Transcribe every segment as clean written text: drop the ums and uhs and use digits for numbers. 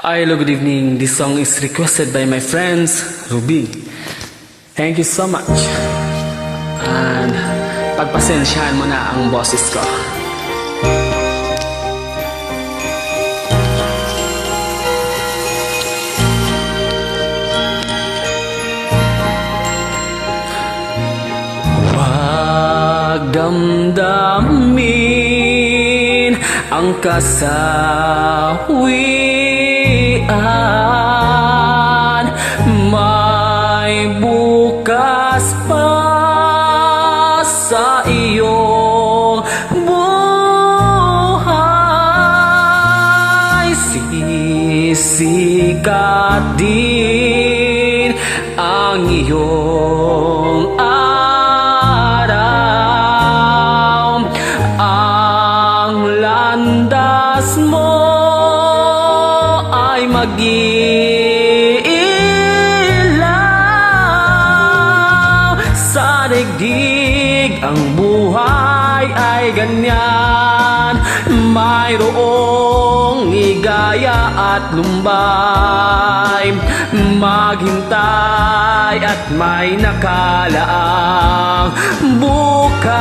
Hi, hello, good evening. This song is requested by my friends, Ruby. Thank you so much. And pagpasensyahan mo na ang boses ko. Huwag damdamin ang kasawian, may bukas pa sa iyong buhay. Sisikat din ang iyong araw, ang landas mo ay mag-iilaw sa daigdig. Ang buhay ay ganyan, mayroong igaya at lumbay, maghintay at may nakalaang bukas.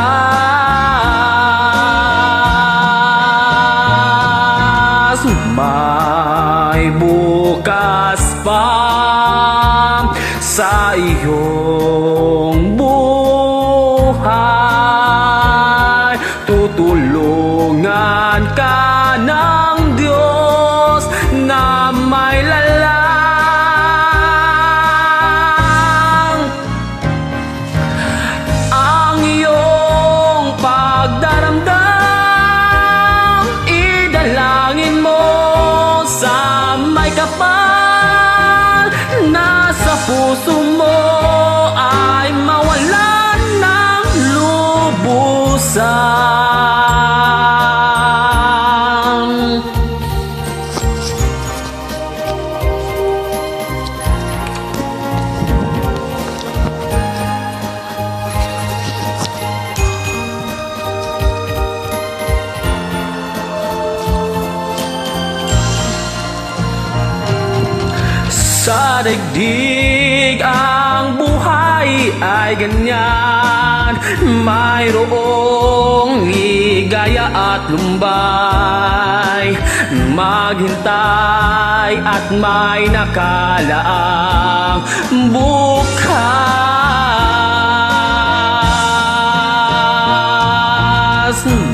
May bukas pa sa iyong buhay. Tutulungan ka ng Diyos na may lalang. Ang iyong pagdaramdam, idalangin mo sa may kapal. Nasa puso mo ay mawalan ng lubusan. Sa daigdig ang buhay ay ganyan, mayroong ligaya at lumbay, maghintay at may nakalaang bukas.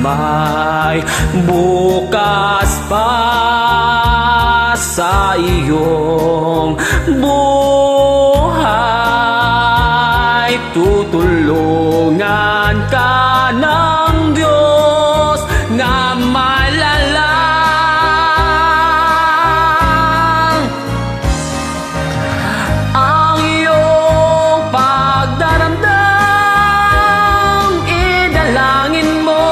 May bukas pa sa iyong buhay. Tutulungan ka ng Diyos na malalang. Ang iyong pagdaramdam, idalangin mo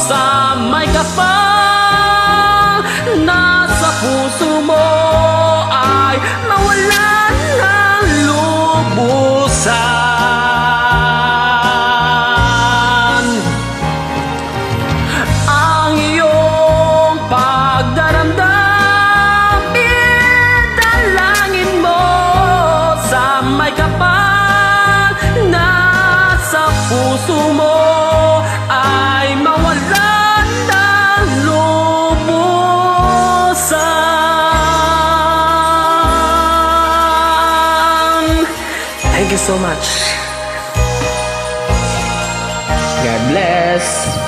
sa may kapal. Nasa puso mo ay mawalan ng lubusan. Ang iyong pagdaramdam, idalangin mo sa may kapal. Nasa puso mo ay mawalan ng lubusan. Thank you so much. God bless.